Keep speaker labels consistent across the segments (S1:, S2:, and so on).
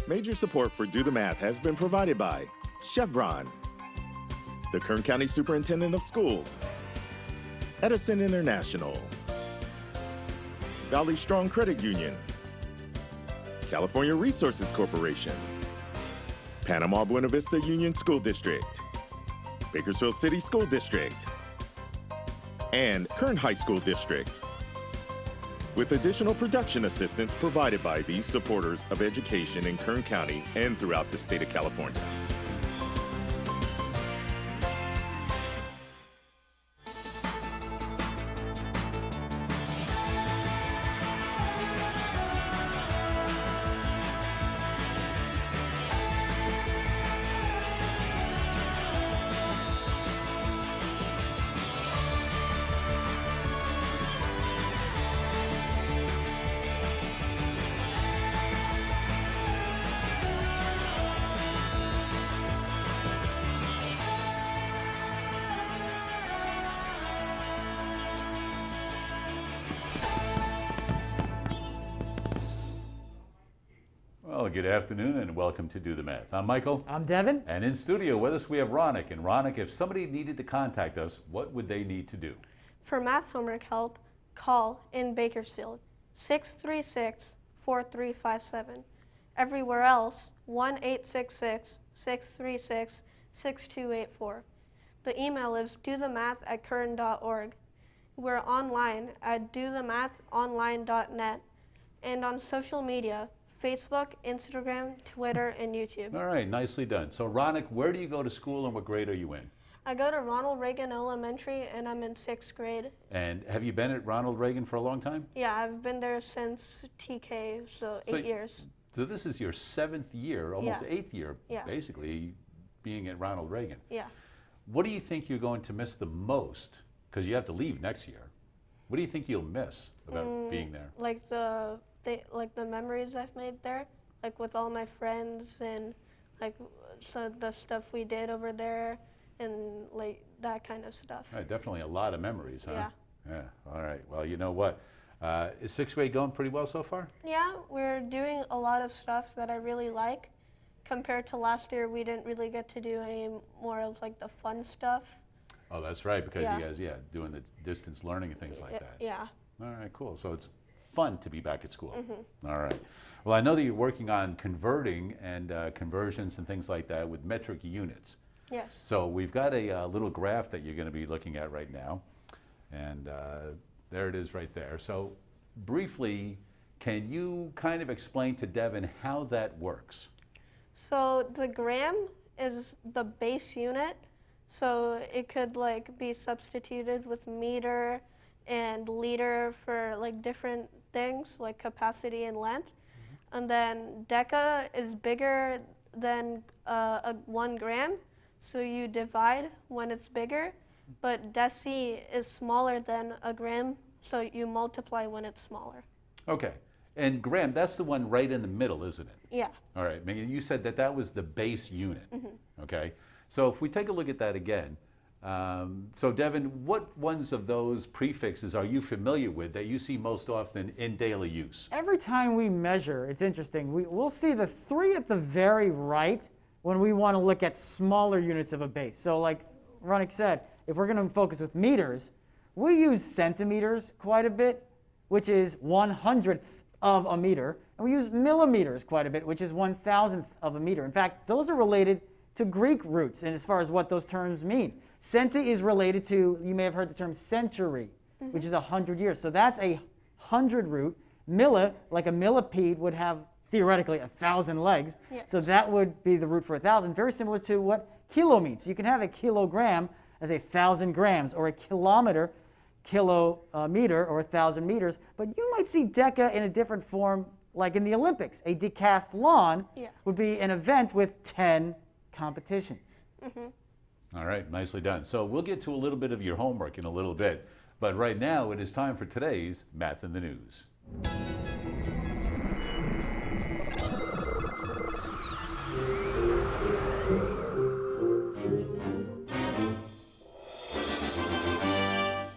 S1: Major support for Do the Math has been provided by Chevron, the Kern County Superintendent of Schools, Edison International, Valley Strong Credit Union, California Resources Corporation, Panama Buena Vista Union School District, Bakersfield City School District, and Kern High School District, with additional production assistance provided by these supporters of education in Kern County and throughout the state of California.
S2: Well, good afternoon and welcome to Do the Math. I'm Michael.
S3: I'm Devin.
S2: And in studio with us we have Ronak. And Ronak, if somebody needed to contact us, what would they need to do?
S4: For math homework help, call in Bakersfield 636-4357. Everywhere else, 1-866-636-6284. The email is dothemath@kern.org. We're online at dothemathonline.net and on social media, Facebook, Instagram, Twitter, and YouTube.
S2: All right, nicely done. So Ronak, where do you go to school and what grade are you in?
S4: I go to Reagan Elementary and I'm in 6th grade.
S2: And have you been at Ronald Reagan for a long time?
S4: Yeah, I've been there since TK, so 8 years.
S2: So this is your 7th year, almost
S4: Yeah.
S2: 8th year,
S4: Yeah.
S2: basically, being at Ronald Reagan.
S4: Yeah.
S2: What do you think you're going to miss the most? Because you have to leave next year. What do you think you'll miss about being there?
S4: Like the memories I've made there, like with all my friends and like so the stuff we did over there and like that kind of stuff.
S2: All right, definitely a lot of memories, huh?
S4: Yeah.
S2: Yeah. All right. Well, you know what? Is 6th grade going pretty well so far?
S4: Yeah, we're doing a lot of stuff that I really like. Compared to last year, we didn't really get to do any more of like the fun stuff.
S2: Oh, that's right, because
S4: Yeah.
S2: you guys, doing the distance learning and things like that.
S4: Yeah.
S2: All right, cool. So it's fun to be back at school. All right. Well, I know that you're working on converting and conversions and things like that with metric units.
S4: Yes.
S2: So we've got a little graph that you're going to be looking at right now. And there it is right there. So briefly, can you kind of explain to Devin how that works?
S4: So the gram is the base unit. So it could like be substituted with meter and liter for like different things like capacity and length. And then deca is bigger than 1 gram. So you divide when it's bigger. But deci is smaller than a gram. So you multiply when it's smaller.
S2: Okay. And gram, that's the one right in the middle, isn't it?
S4: Yeah.
S2: All right. Megan, you said that was the base unit. Okay. So if we take a look at that again, so Devin, what ones of those prefixes are you familiar with that you see most often in daily use?
S3: Every time we measure, it's interesting, we'll see the 3 at the very right when we want to look at smaller units of a base. So like Ronak said, if we're going to focus with meters, we use centimeters quite a bit, which is 1/100th of a meter. And we use millimeters quite a bit, which is 1,000th of a meter. In fact, those are related to Greek roots and as far as what those terms mean. Centi is related to, you may have heard the term century, which is 100 years. So that's a 100 root. Milli, like a millipede, would have theoretically 1,000 legs.
S4: Yes.
S3: So that would be the root for 1,000, very similar to what kilo means. You can have a kilogram as 1,000 grams, or a kilometer, kilometer, or 1,000 meters. But you might see deca in a different form, like in the Olympics. A decathlon would be an event with 10 competitions.
S2: All right, nicely done. So we'll get to a little bit of your homework in a little bit, but right now it is time for today's Math in the News.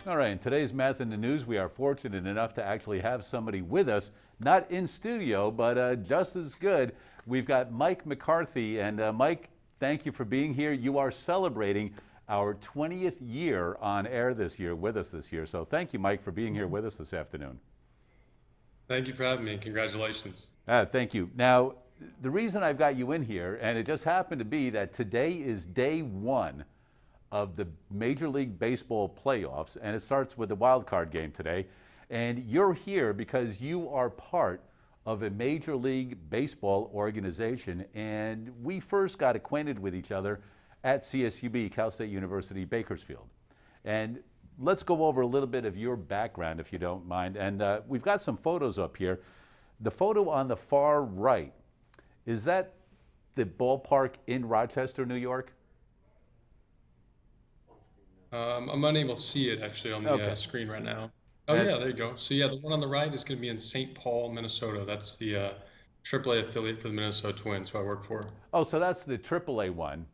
S2: All right, in today's Math in the News, we are fortunate enough to actually have somebody with us, not in studio, but just as good. We've got Mike McCarthy. And Mike, thank you for being here. You are celebrating our 20th year on air this year with us this year. So thank you, Mike, for being here with us this afternoon.
S5: Thank you for having me. Congratulations.
S2: Thank you. Now, the reason I've got you in here, and it just happened to be that today is day one of the Major League Baseball playoffs, and it starts with the wild card game today. And you're here because you are part of a Major League Baseball organization, and we first got acquainted with each other at CSUB, Cal State University, Bakersfield. And let's go over a little bit of your background, if you don't mind. And we've got some photos up here. The photo on the far right, is that the ballpark in Rochester, New York?
S5: I'm unable to see it actually on the screen right now. Oh, yeah, there you go. So, yeah, the one on the right is going to be in St. Paul, Minnesota. That's the AAA affiliate for the Minnesota Twins, who I work for.
S2: Oh, so that's the AAA one.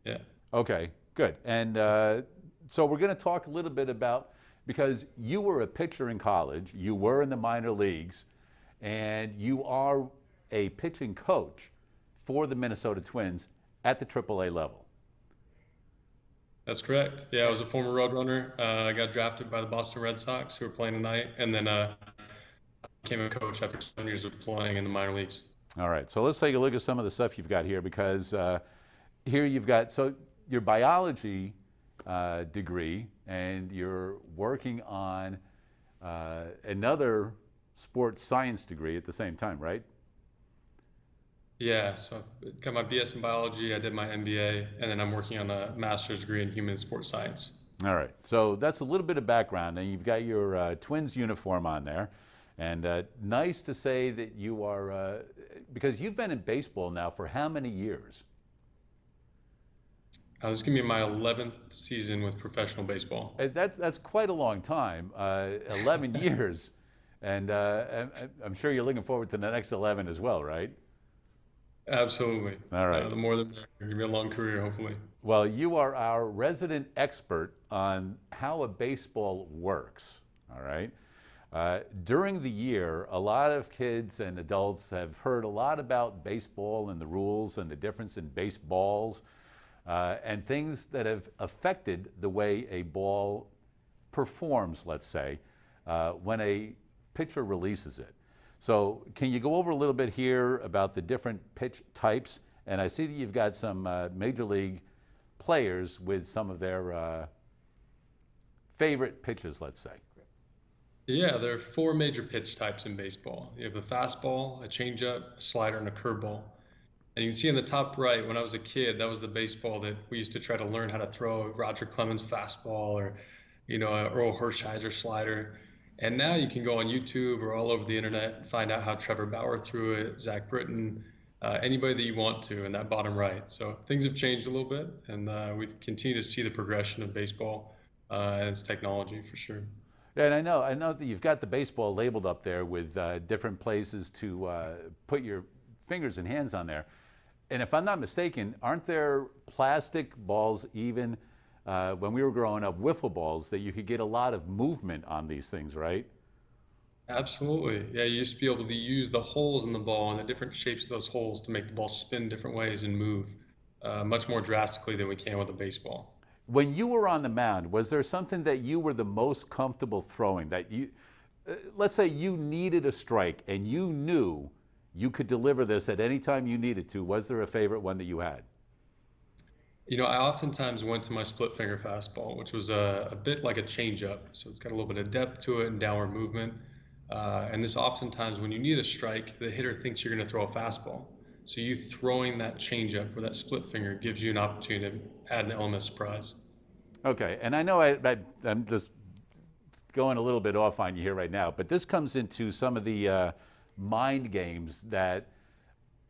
S5: Yeah.
S2: Okay, good. And so we're going to talk a little bit about, because you were a pitcher in college, you were in the minor leagues, and you are a pitching coach for the Minnesota Twins at the AAA level.
S5: That's correct. Yeah, I was a former Roadrunner. I got drafted by the Boston Red Sox, who were playing tonight, and then became a coach after 7 years of playing in the minor leagues.
S2: All right, so let's take a look at some of the stuff you've got here, because here you've got, so your biology degree, and you're working on another sports science degree at the same time, right?
S5: Yeah, so I got my BS in biology, I did my MBA, and then I'm working on a master's degree in human and sports science.
S2: All right, so that's a little bit of background, and you've got your Twins uniform on there, and nice to say that you are, because you've been in baseball now for how many years?
S5: This is going to be my 11th season with professional baseball.
S2: That's quite a long time, 11 years, and I'm sure you're looking forward to the next 11 as well, right?
S5: Absolutely.
S2: All right.
S5: The more the merrier. Give me a long career, hopefully.
S2: Well, you are our resident expert on how a baseball works, all right? During the year, a lot of kids and adults have heard a lot about baseball and the rules and the difference in baseballs and things that have affected the way a ball performs, let's say, when a pitcher releases it. So can you go over a little bit here about the different pitch types? And I see that you've got some major league players with some of their favorite pitches, let's say.
S5: Yeah, there are 4 major pitch types in baseball. You have a fastball, a changeup, a slider, and a curveball. And you can see in the top right, when I was a kid, that was the baseball that we used to try to learn how to throw. Roger Clemens fastball, or Earl Hershiser slider. And now you can go on YouTube or all over the internet and find out how Trevor Bauer threw it, Zach Britton, anybody that you want to in that bottom right. So things have changed a little bit, and we've continued to see the progression of baseball and its technology for sure.
S2: Yeah, and I know that you've got the baseball labeled up there with different places to put your fingers and hands on there. And if I'm not mistaken, aren't there plastic balls even when we were growing up, wiffle balls, that you could get a lot of movement on these things, right?
S5: Absolutely. Yeah, you used to be able to use the holes in the ball and the different shapes of those holes to make the ball spin different ways and move much more drastically than we can with a baseball.
S2: When you were on the mound, was there something that you were the most comfortable throwing, that you, let's say you needed a strike and you knew you could deliver this at any time you needed to? Was there a favorite one that you had?
S5: I oftentimes went to my split finger fastball, which was a bit like a changeup. So it's got a little bit of depth to it and downward movement. And this oftentimes, when you need a strike, the hitter thinks you're going to throw a fastball. So you throwing that changeup or that split finger gives you an opportunity to add an element of surprise.
S2: Okay, and I know I'm just going a little bit off on you here right now, but this comes into some of the mind games that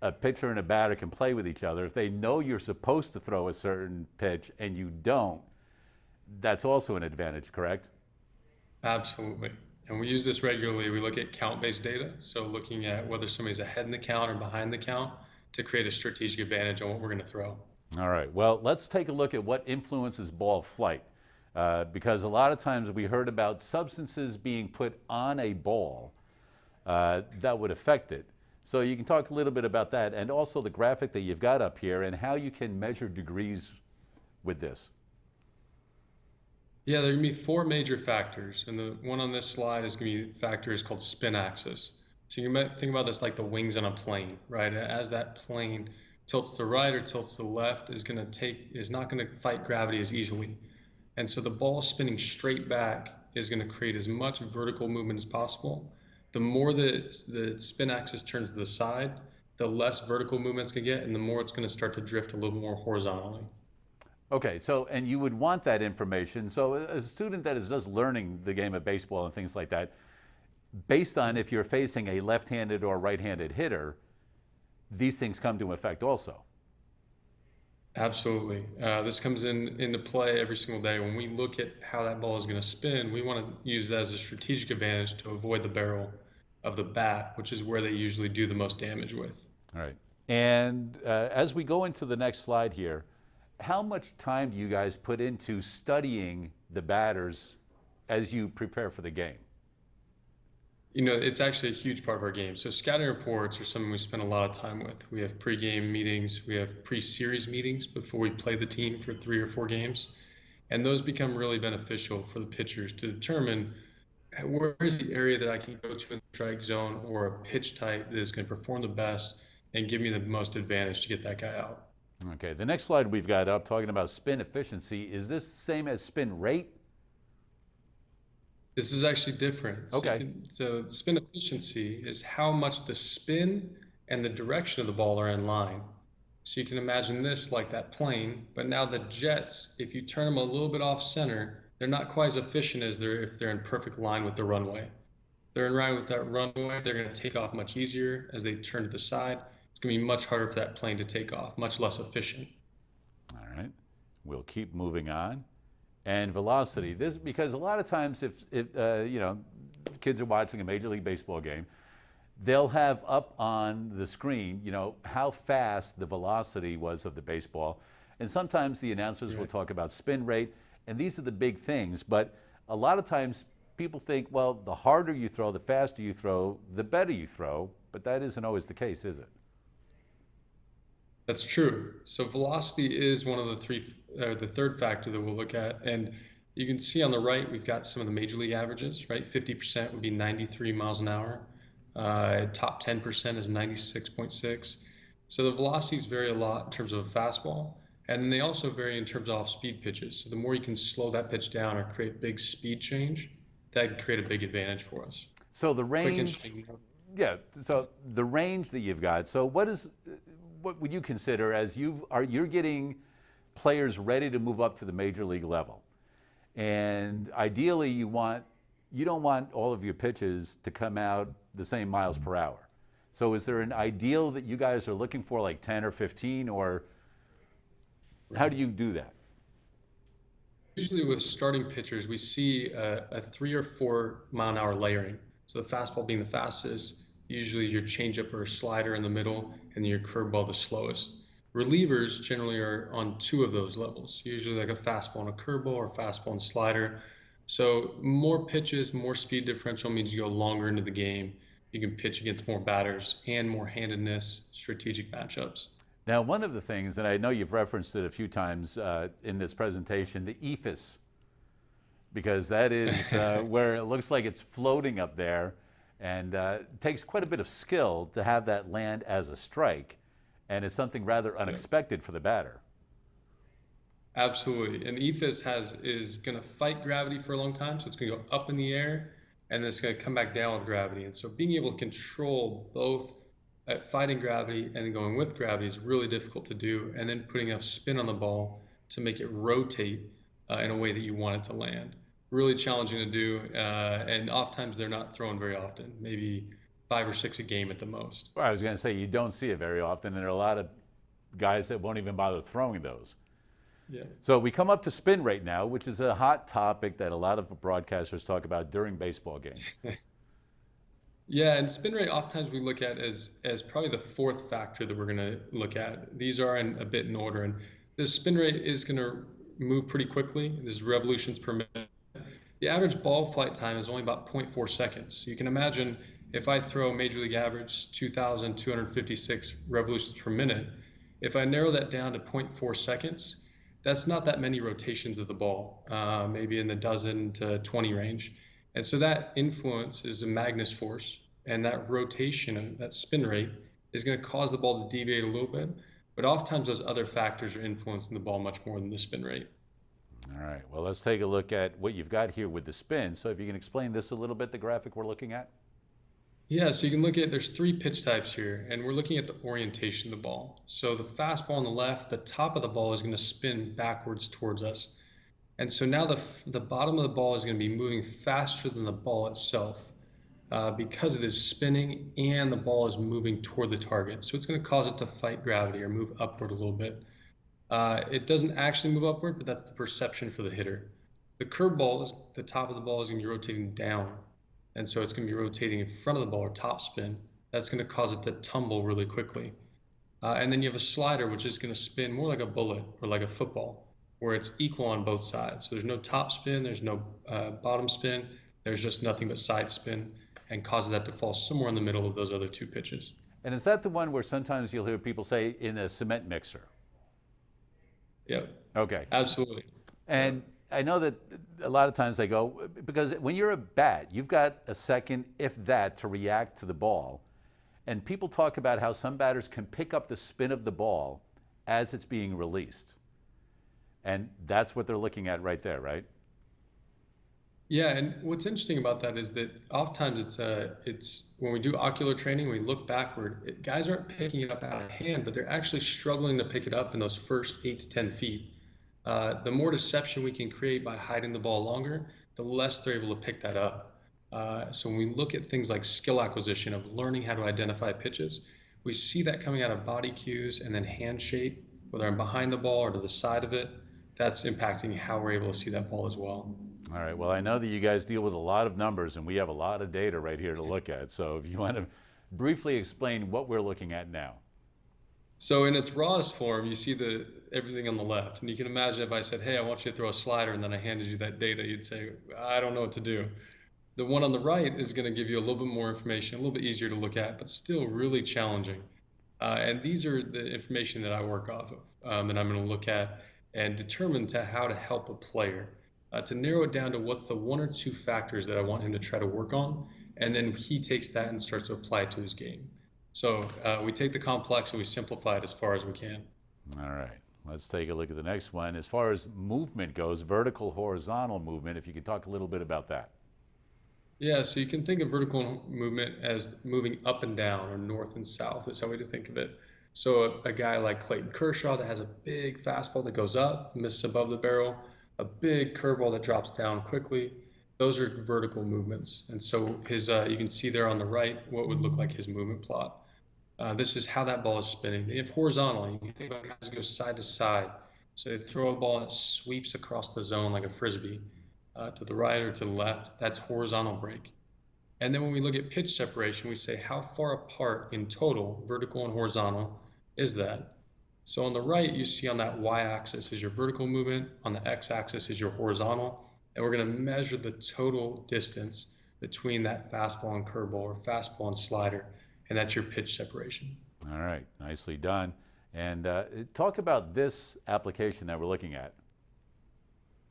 S2: a pitcher and a batter can play with each other. If they know you're supposed to throw a certain pitch and you don't, that's also an advantage, correct?
S5: Absolutely. And we use this regularly. We look at count-based data, so looking at whether somebody's ahead in the count or behind the count to create a strategic advantage on what we're going to throw.
S2: All right, well, let's take a look at what influences ball flight. because a lot of times we heard about substances being put on a ball that would affect it. So you can talk a little bit about that, and also the graphic that you've got up here and how you can measure degrees with this.
S5: Yeah, there are going to be four major factors, and the one on this slide is going to be factors called spin axis. So you might think about this like the wings on a plane, right? As that plane tilts to the right or tilts to the left, is not going to fight gravity as easily. And so the ball spinning straight back is going to create as much vertical movement as possible. The more the spin axis turns to the side, the less vertical movement it's going to get, and the more it's going to start to drift a little more horizontally.
S2: Okay, so, and you would want that information. So as a student that is just learning the game of baseball and things like that, based on if you're facing a left-handed or right-handed hitter, these things come to effect also.
S5: Absolutely. This comes into play every single day. When we look at how that ball is going to spin, we want to use that as a strategic advantage to avoid the barrel of the bat, which is where they usually do the most damage with.
S2: All right. And as we go into the next slide here, how much time do you guys put into studying the batters as you prepare for the game?
S5: You know, it's actually a huge part of our game. So scouting reports are something we spend a lot of time with. We have pre-game meetings, we have pre-series meetings before we play the team for 3 or 4 games. And those become really beneficial for the pitchers to determine where is the area that I can go to in the strike zone or a pitch type that is going to perform the best and give me the most advantage to get that guy out.
S2: Okay, the next slide we've got up talking about spin efficiency. Is this the same as spin rate?
S5: This is actually different.
S2: Okay.
S5: So spin efficiency is how much the spin and the direction of the ball are in line. So you can imagine this like that plane, but now the jets, if you turn them a little bit off center, they're not quite as efficient as if they're in perfect line with the runway. They're in line with that runway, they're going to take off much easier. As they turn to the side, it's going to be much harder for that plane to take off, much less efficient.
S2: All right, we'll keep moving on. And velocity, this, because a lot of times if you know, kids are watching a Major League Baseball game, they'll have up on the screen, you know, how fast the velocity was of the baseball. And sometimes the announcers will talk about spin rate, and these are the big things. But a lot of times people think, well, the harder you throw, the faster you throw, the better you throw. But that isn't always the case, is it?
S5: That's true. So velocity is one of the third factor that we'll look at. And you can see on the right, we've got some of the major league averages, right? 50% would be 93 miles an hour. Top 10% is 96.6. So the velocities vary a lot in terms of a fastball. And then they also vary in terms of off-speed pitches. So the more you can slow that pitch down or create big speed change, that can create a big advantage for us.
S2: So the range, yeah, so the range that you've got, so what would you consider as you're getting players ready to move up to the major league level? And ideally you don't want all of your pitches to come out the same miles per hour. So is there an ideal that you guys are looking for, like 10 or 15, or how do you do that?
S5: Usually with starting pitchers, we see a 3 or 4 mile an hour layering. So the fastball being the fastest, usually your changeup or slider in the middle, and your curveball the slowest. Relievers generally are on 2 of those levels, usually like a fastball and a curveball or fastball and slider. So more pitches, more speed differential means you go longer into the game. You can pitch against more batters and more handedness, strategic matchups.
S2: Now, one of the things, and I know you've referenced it a few times in this presentation, the ephus, because that is where it looks like it's floating up there, and it takes quite a bit of skill to have that land as a strike, and it's something rather unexpected for the batter.
S5: Absolutely. And ephus is going to fight gravity for a long time, so it's going to go up in the air, and then it's going to come back down with gravity. And so being able to control both at fighting gravity and then going with gravity is really difficult to do, and then putting enough spin on the ball to make it rotate in a way that you want it to land. Really challenging to do, and oftentimes they're not thrown very often, maybe 5 or 6 a game at the most.
S2: Well, I was going to say, you don't see it very often, and there are a lot of guys that won't even bother throwing those.
S5: Yeah.
S2: So we come up to spin rate now, which is a hot topic that a lot of broadcasters talk about during baseball games.
S5: Yeah, and spin rate oftentimes we look at as probably the 4th factor that we're going to look at. These are a bit in order, and this spin rate is going to move pretty quickly. There's revolutions per minute. The average ball flight time is only about 0.4 seconds. So you can imagine if I throw major league average 2,256 revolutions per minute, if I narrow that down to 0.4 seconds, that's not that many rotations of the ball, maybe in the dozen to 20 range. And so that influence is a Magnus force, and that rotation, that spin rate, is going to cause the ball to deviate a little bit. But oftentimes those other factors are influencing the ball much more than the spin rate.
S2: All right, well, let's take a look at what you've got here with the spin. So if you can explain this a little bit, the graphic we're looking at.
S5: Yeah, so you can look at, there's 3 pitch types here, and we're looking at the orientation of the ball. So the fastball on the left, the top of the ball is going to spin backwards towards us. And so now the bottom of the ball is going to be moving faster than the ball itself because it is spinning and the ball is moving toward the target. So it's going to cause it to fight gravity or move upward a little bit. It doesn't actually move upward, but that's the perception for the hitter. The curveball, the top of the ball is going to be rotating down. And so it's going to be rotating in front of the ball or top spin. That's going to cause it to tumble really quickly. And then you have a slider, which is going to spin more like a bullet or like a football, where it's equal on both sides. So there's no top spin, there's no bottom spin, there's just nothing but side spin, and causes that to fall somewhere in the middle of those other 2 pitches.
S2: And is that the one where sometimes you'll hear people say in a cement mixer?
S5: Yep.
S2: Okay.
S5: Absolutely.
S2: And I know that a lot of times they go, because when you're a bat, you've got a second, if that, to react to the ball. And people talk about how some batters can pick up the spin of the ball as it's being released. And that's what they're looking at right there, right?
S5: Yeah, and what's interesting about that is that oftentimes it's when we do ocular training, we look backward, guys aren't picking it up out of hand, but they're actually struggling to pick it up in those first 8 to 10 feet. The more deception we can create by hiding the ball longer, the less they're able to pick that up. So when we look at things like skill acquisition of learning how to identify pitches, we see that coming out of body cues and then hand shape, whether I'm behind the ball or to the side of it. That's impacting how we're able to see that ball as well.
S2: All right, well, I know that you guys deal with a lot of numbers and we have a lot of data right here to look at. So if you want to briefly explain what we're looking at now.
S5: So in its rawest form, you see everything on the left. And you can imagine if I said, hey, I want you to throw a slider, and then I handed you that data, you'd say, I don't know what to do. The one on the right is going to give you a little bit more information, a little bit easier to look at, but still really challenging. And these are the information that I work off of, and I'm going to look at and determine how to help a player. To narrow it down to what's the 1 or 2 factors that I want him to try to work on, and then he takes that and starts to apply it to his game. So we take the complex and we simplify it as far as we can.
S2: All right, let's take a look at the next one. As far as movement goes, vertical, horizontal movement, if you could talk a little bit about that.
S5: Yeah, so you can think of vertical movement as moving up and down or north and south is how we to think of it. So a guy like Clayton Kershaw that has a big fastball that goes up, misses above the barrel, a big curveball that drops down quickly. Those are vertical movements. And so his, you can see there on the right what would look like his movement plot. This is how that ball is spinning. If horizontal, you can think about guys that go side to side. So they throw a ball and it sweeps across the zone like a frisbee to the right or to the left. That's horizontal break. And then when we look at pitch separation, we say how far apart in total, vertical and horizontal, is that? So on the right, you see on that y-axis is your vertical movement, on the x-axis is your horizontal, and we're going to measure the total distance between that fastball and curveball or fastball and slider, and that's your pitch separation.
S2: All right, nicely done. And talk about this application that we're looking at.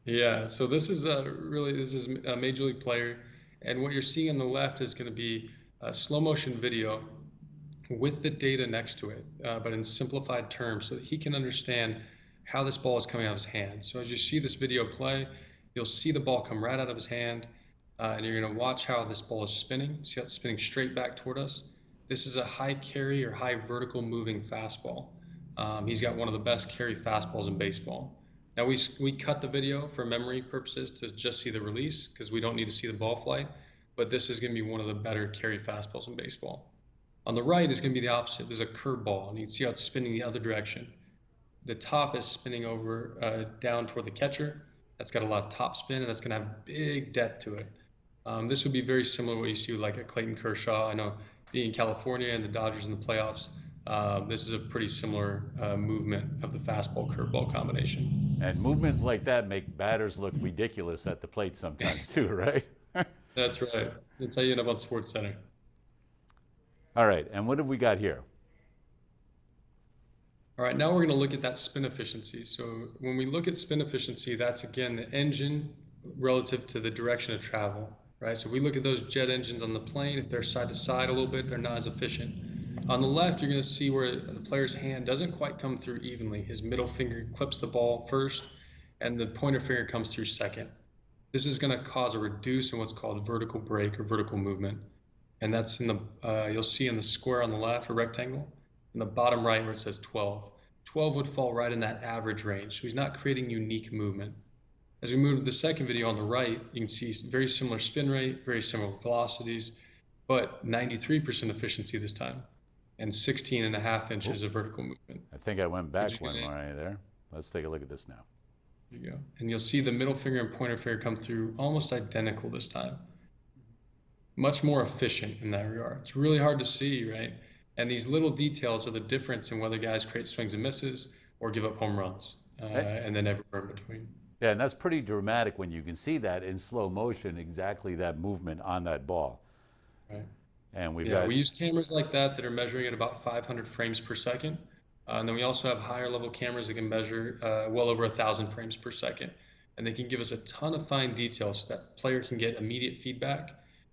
S5: Yeah, so this is a major league player, and what you're seeing on the left is going to be a slow motion video with the data next to it, but in simplified terms so that he can understand how this ball is coming out of his hand. So as you see this video play, you'll see the ball come right out of his hand, and you're going to watch how this ball is spinning. See how it's spinning straight back toward us? This is a high carry or high vertical moving fastball. He's got one of the best carry fastballs in baseball. Now we cut the video for memory purposes to just see the release because we don't need to see the ball flight, but this is going to be one of the better carry fastballs in baseball. On the right is going to be the opposite. There's a curveball, and you can see how it's spinning the other direction. The top is spinning over down toward the catcher. That's got a lot of top spin, and that's going to have big depth to it. This would be very similar to what you see like a Clayton Kershaw. I know being in California and the Dodgers in the playoffs, This is a pretty similar movement of the fastball curveball combination.
S2: And movements like that make batters look ridiculous at the plate sometimes too, right?
S5: That's right. That's how you end up on SportsCenter.
S2: All right, and what have we got here?
S5: All right, now we're going to look at that spin efficiency. So when we look at spin efficiency, that's again the engine relative to the direction of travel, right? So we look at those jet engines on the plane. If they're side to side a little bit, they're not as efficient. On the left, you're going to see where the player's hand doesn't quite come through evenly. His middle finger clips the ball first, and the pointer finger comes through second. This is going to cause a reduce in what's called vertical break or vertical movement. And that's in the, you'll see in the square on the left, or rectangle, in the bottom right where it says 12. 12 would fall right in that average range. So he's not creating unique movement. As we move to the second video on the right, you can see very similar spin rate, very similar velocities, but 93% efficiency this time, and 16.5 inches of vertical movement.
S2: I think I went back one more there. Let's take a look at this now.
S5: There you go. And you'll see the middle finger and pointer finger come through almost identical this time. Much more efficient in that regard. It's really hard to see, right? And these little details are the difference in whether guys create swings and misses or give up home runs, and then everywhere in between.
S2: Yeah, and that's pretty dramatic when you can see that in slow motion, exactly that movement on that ball.
S5: Right.
S2: And we
S5: use cameras like that are measuring at about 500 frames per second. And then we also have higher level cameras that can measure well over 1,000 frames per second. And they can give us a ton of fine details so that player can get immediate feedback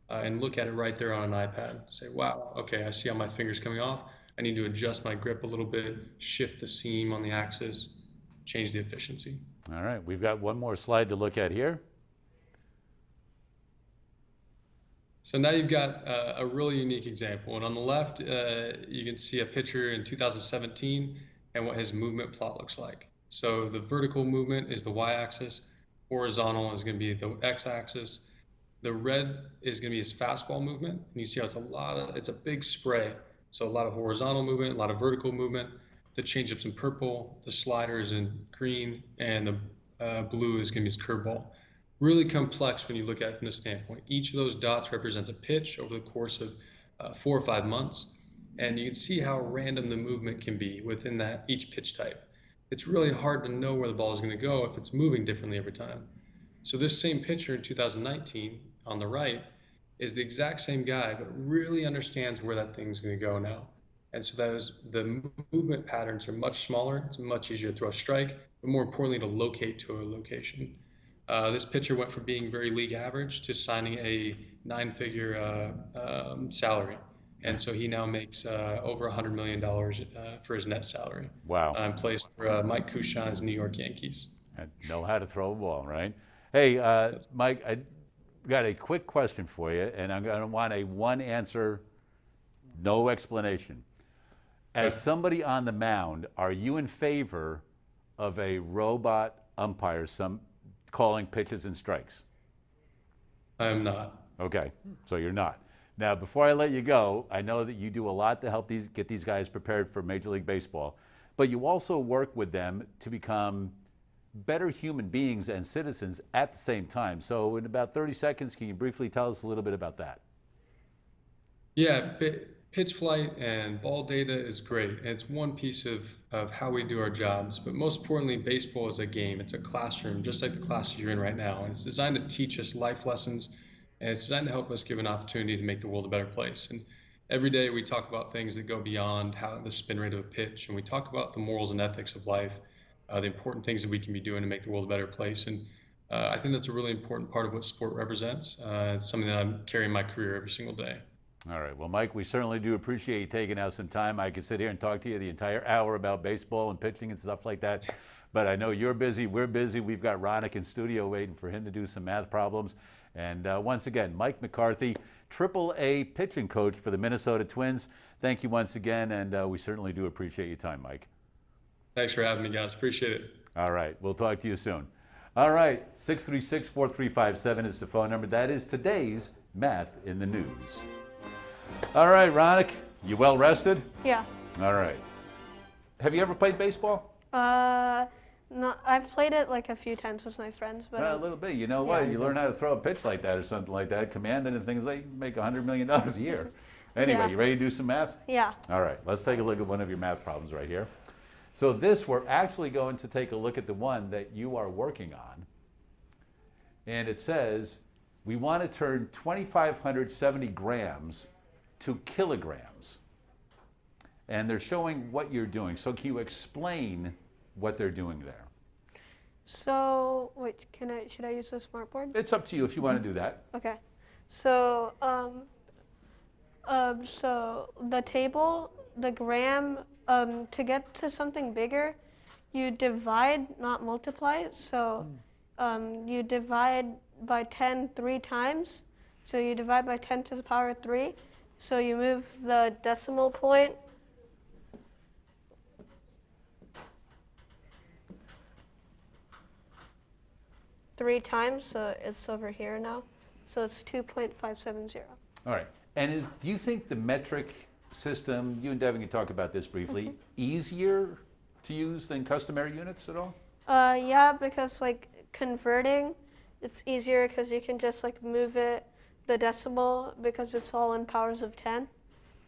S5: and look at it right there on an iPad. Say, wow, okay, I see how my finger's coming off. I need to adjust my grip a little bit, shift the seam on the axis, change the efficiency.
S2: All right, we've got one more slide to look at here.
S5: So now you've got a really unique example. And on the left, you can see a picture in 2017 and what his movement plot looks like. So the vertical movement is the y-axis, horizontal is going to be the x-axis. The red is going to be his fastball movement. And you see how it's a big spray. So a lot of horizontal movement, a lot of vertical movement. The changeup's in purple, the slider's in green, and the blue is going to be his curveball. Really complex when you look at it from this standpoint. Each of those dots represents a pitch over the course of 4 or 5 months. And you can see how random the movement can be within that each pitch type. It's really hard to know where the ball is going to go if it's moving differently every time. So this same pitcher in 2019 on the right is the exact same guy, but really understands where that thing's going to go now. And so the movement patterns are much smaller. It's much easier to throw a strike, but more importantly, to locate to a location. This pitcher went from being very league average to signing a 9-figure salary. And so he now makes over $100 million for his net salary.
S2: Wow.
S5: And plays for Mike Kushan's New York Yankees.
S2: And know how to throw a ball, right? Hey, Mike, I got a quick question for you, and I'm going to want a one answer, no explanation. As somebody on the mound, are you in favor of a robot umpire calling pitches and strikes?
S5: I am not.
S2: Okay, so you're not. Now, before I let you go, I know that you do a lot to help get these guys prepared for Major League Baseball, but you also work with them to become better human beings and citizens at the same time. So in about 30 seconds, can you briefly tell us a little bit about that?
S5: Yeah, pitch flight and ball data is great. And it's one piece of how we do our jobs. But most importantly, baseball is a game. It's a classroom, just like the class you're in right now. And it's designed to teach us life lessons. And it's designed to help us give an opportunity to make the world a better place. And every day we talk about things that go beyond the spin rate of a pitch. And we talk about the morals and ethics of life, the important things that we can be doing to make the world a better place. And I think that's a really important part of what sport represents. It's something that I'm carrying my career every single day.
S2: All right. Well, Mike, we certainly do appreciate you taking out some time. I could sit here and talk to you the entire hour about baseball and pitching and stuff like that. But I know you're busy. We're busy. We've got Ronak in studio waiting for him to do some math problems. And once again, Mike McCarthy, AAA pitching coach for the Minnesota Twins. Thank you once again. And we certainly do appreciate your time, Mike.
S5: Thanks for having me, guys. Appreciate it.
S2: All right. We'll talk to you soon. All right. 636-4357 is the phone number. That is today's Math in the News. All right, Ronak, you well rested?
S4: Yeah.
S2: All right. Have you ever played baseball?
S4: No, I've played it like a few times with my friends, but
S2: Well, a little bit. You know what? You learn how to throw a pitch like that or something like that, commanding and things like make $100 million a year. Anyway,
S4: Yeah.
S2: you ready to do some math?
S4: Yeah.
S2: All right, let's take a look at one of your math problems right here. So this, we're actually going to take a look at the one that you are working on. And it says, we want to turn 2,570 grams to kilograms. And they're showing what you're doing. So can you explain what they're doing there?
S4: So, wait, should I use the smartboard?
S2: It's up to you if you want to do that.
S4: Okay. So, so the table, the gram, to get to something bigger, you divide, not multiply. So, you divide by 10 3 times. So you divide by 10 to the power of 3. So you move the decimal point. Three times, so it's over here now. So it's 2.570.
S2: All right. And do you think the metric system, you and Devin can talk about this briefly, easier to use than customary units at all?
S4: Yeah, because like converting, it's easier because you can just like move it, the decimal, because it's all in powers of 10.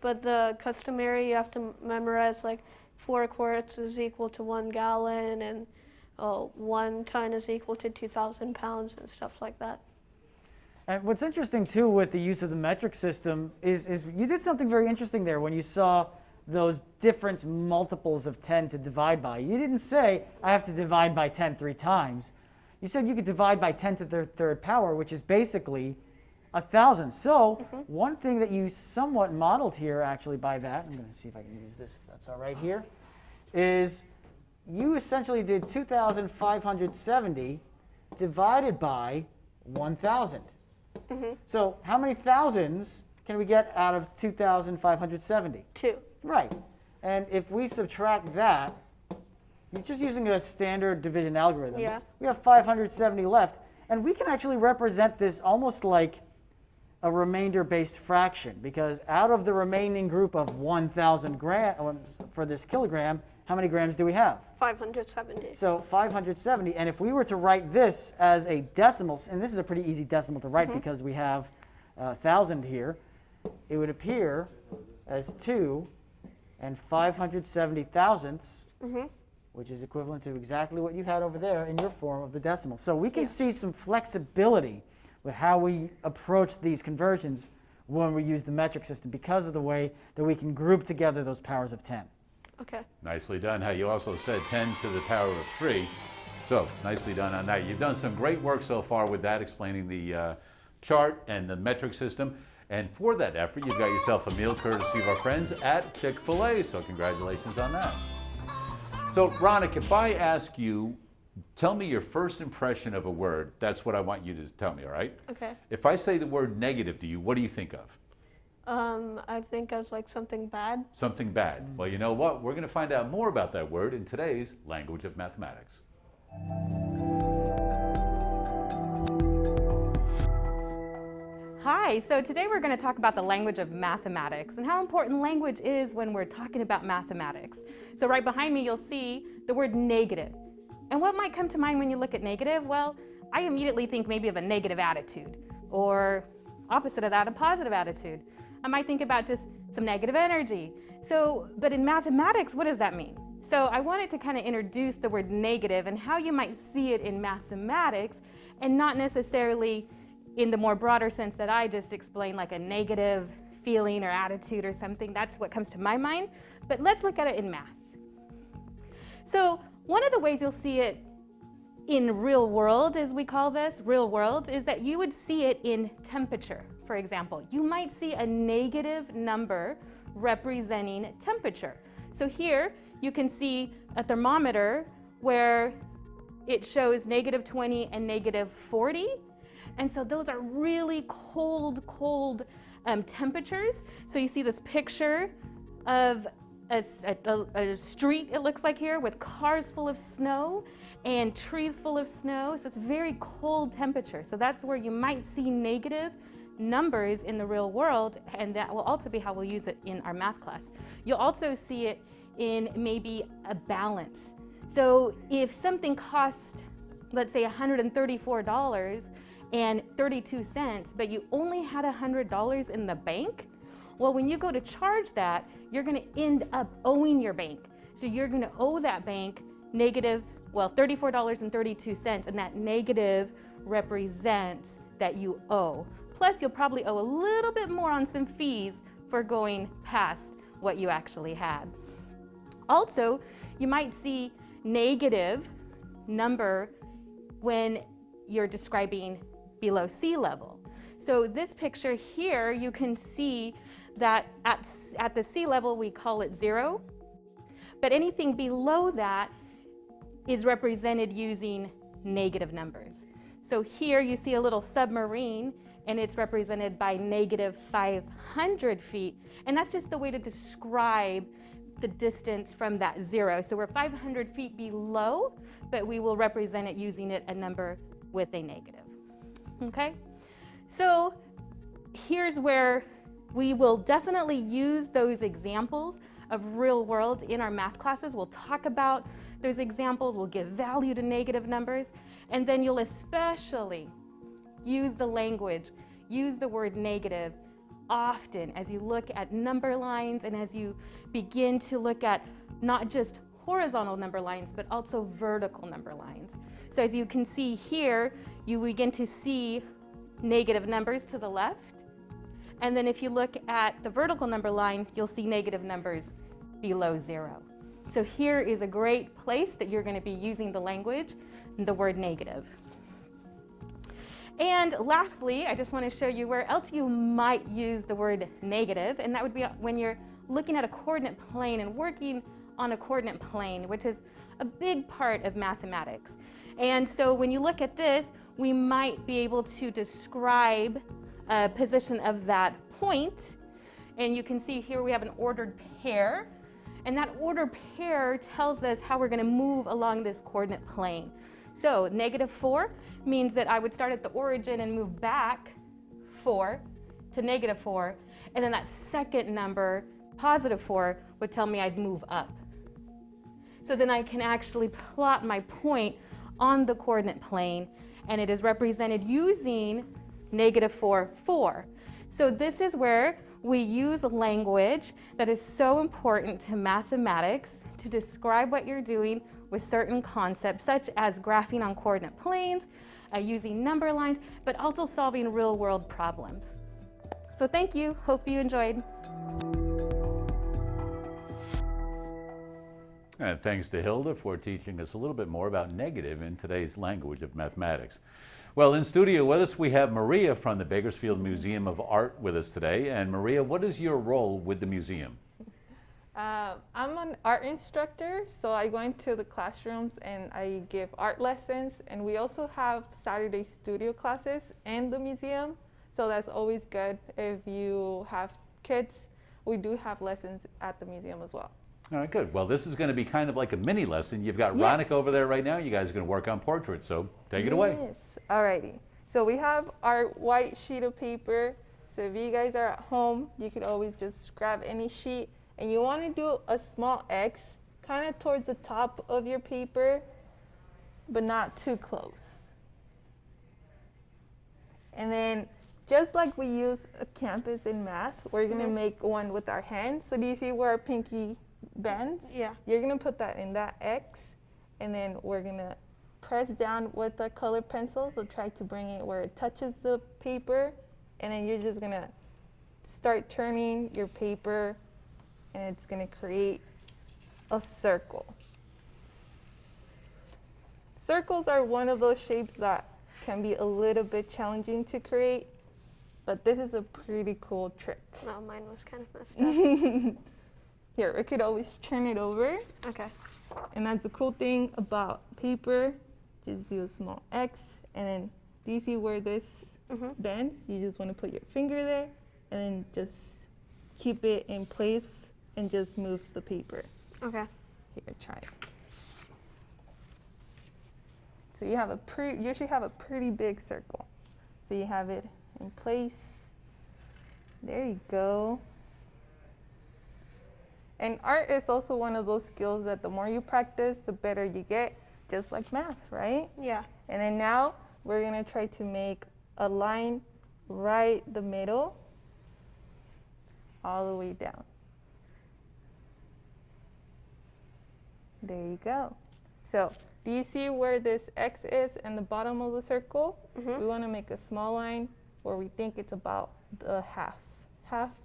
S4: But the customary, you have to memorize like 4 quarts is equal to 1 gallon, and 1 ton is equal to 2,000 pounds and stuff like that.
S3: And what's interesting too with the use of the metric system is you did something very interesting there when you saw those different multiples of 10 to divide by. You didn't say, I have to divide by 10 3 times. You said you could divide by 10 to the third power, which is basically 1,000. So one thing that you somewhat modeled here actually by that, I'm going to see if I can use this, if that's all right here, is you essentially did 2,570 divided by 1,000. So how many thousands can we get out of 2,570?
S4: 2.
S3: Right. And if we subtract that, you're just using a standard division algorithm.
S4: Yeah.
S3: We have 570 left. And we can actually represent this almost like a remainder-based fraction, because out of the remaining group of 1,000 grams for this kilogram, how many grams do we have?
S4: 570.
S3: So 570, and if we were to write this as a decimal, and this is a pretty easy decimal to write because we have 1,000 here, it would appear as 2 and 570 thousandths, which is equivalent to exactly what you had over there in your form of the decimal. So we can see some flexibility with how we approach these conversions when we use the metric system because of the way that we can group together those powers of 10.
S4: Okay.
S2: Nicely done. Hey, you also said 10 to the power of 3. So nicely done on that. You've done some great work so far with that, explaining the chart and the metric system. And for that effort, you've got yourself a meal courtesy of our friends at Chick-fil-A. So congratulations on that. So Ronak, if I ask you, tell me your first impression of a word, that's what I want you to tell me, all right?
S4: Okay.
S2: If I say the word negative to you, what do you think of?
S4: I think of like something bad.
S2: Something bad. Well, you know what? We're going to find out more about that word in today's Language of Mathematics.
S6: Hi, so today we're going to talk about the language of mathematics and how important language is when we're talking about mathematics. So right behind me you'll see the word negative. And what might come to mind when you look at negative? Well, I immediately think maybe of a negative attitude, or opposite of that, a positive attitude. I might think about just some negative energy. But in mathematics, what does that mean? So I wanted to kind of introduce the word negative and how you might see it in mathematics, and not necessarily in the more broader sense that I just explained, like a negative feeling or attitude or something. That's what comes to my mind. But let's look at it in math. So one of the ways you'll see it in real world, as we call this, real world, is that you would see it in temperature. For example, you might see a negative number representing temperature. So here you can see a thermometer where it shows -20 and -40. And so those are really cold temperatures. So you see this picture of a street, it looks like here, with cars full of snow and trees full of snow. So it's very cold temperature. So that's where you might see negative numbers in the real world, and that will also be how we'll use it in our math class. You'll also see it in maybe a balance. So if something cost, let's say $134.32, but you only had $100 in the bank, Well, when you go to charge that, you're going to end up owing your bank. So you're going to owe that bank negative, well, $34.32, and that negative represents that you owe. Plus, you'll probably owe a little bit more on some fees for going past what you actually had. Also, you might see negative number when you're describing below sea level. So this picture here, you can see that at the sea level, we call it 0, but anything below that is represented using negative numbers. So here you see a little submarine, and it's represented by negative 500 feet, and that's just the way to describe the distance from that 0. So we're 500 feet below, but we will represent it using a number with a negative. Okay? So here's where we will definitely use those examples of real world in our math classes. We'll talk about those examples, we'll give value to negative numbers, and then you'll especially use the language, use the word negative often as you look at number lines and as you begin to look at not just horizontal number lines, but also vertical number lines. So as you can see here, you begin to see negative numbers to the left. And then if you look at the vertical number line, you'll see negative numbers below 0. So here is a great place that you're going to be using the language, the word negative. And lastly, I just want to show you where else you might use the word negative, and that would be when you're looking at a coordinate plane and working on a coordinate plane, which is a big part of mathematics. And so when you look at this, we might be able to describe a position of that point. And you can see here we have an ordered pair. And that ordered pair tells us how we're going to move along this coordinate plane. So -4 means that I would start at the origin and move back 4 to -4. And then that second number, +4, would tell me I'd move up. So then I can actually plot my point on the coordinate plane, and it is represented using -4, 4. So this is where we use language that is so important to mathematics to describe what you're doing with certain concepts, such as graphing on coordinate planes, using number lines, but also solving real-world problems. So thank you. Hope you enjoyed.
S2: And thanks to Hilda for teaching us a little bit more about negative in today's language of mathematics. Well, in studio with us, we have Maria from the Bakersfield Museum of Art with us today. And Maria, what is your role with the museum?
S7: I'm an art instructor, so I go into the classrooms and I give art lessons. And we also have Saturday studio classes in the museum, so that's always good if you have kids. We do have lessons at the museum as well.
S2: All right, good. Well, this is going to be kind of like a mini lesson. You've got
S7: Yes.
S2: Ronak over there right now. You guys are going to work on portraits, so take it away.
S7: Yes. Alrighty. So we have our white sheet of paper. So if you guys are at home, you could always just grab any sheet, and you want to do a small X kind of towards the top of your paper, but not too close. And then just like we use a campus in math, we're going to make one with our hands. So do you see where our pinky bends?
S4: Yeah.
S7: You're going to put that in that X, and then we're going to press down with a colored pencil. So try to bring it where it touches the paper, and then you're just going to start turning your paper, and it's going to create a circle. Circles are one of those shapes that can be a little bit challenging to create, but this is a pretty cool trick.
S4: No, mine was kind of messed up.
S7: Here, we could always turn it over.
S4: Okay.
S7: And that's the cool thing about paper. Just do a small X, and then do you see where this bends? You just want to put your finger there, and then just keep it in place and just move the paper.
S4: Okay.
S7: Here, try it. So you have you should have a pretty big circle. So you have it in place. There you go. And art is also one of those skills that the more you practice, the better you get, just like math, right?
S4: Yeah.
S7: And then now we're gonna try to make a line right the middle. all the way down. There you go. So do you see where this X is in the bottom of the circle? We want to make a small line where we think it's about the half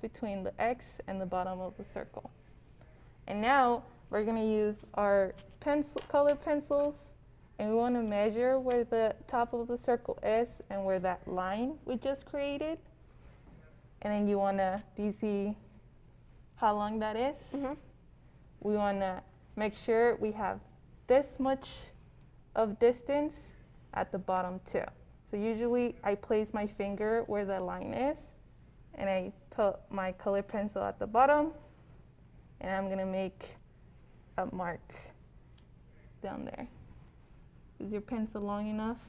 S7: between the X and the bottom of the circle. And now we're going to use our colored pencils, and we want to measure where the top of the circle is and where that line we just created. And then you want to, do you see how long that is? We want to make sure we have this much of distance at the bottom too. So usually I place my finger where the line is, and I put my colored pencil at the bottom, and I'm gonna make a mark down there. Is your pencil long enough?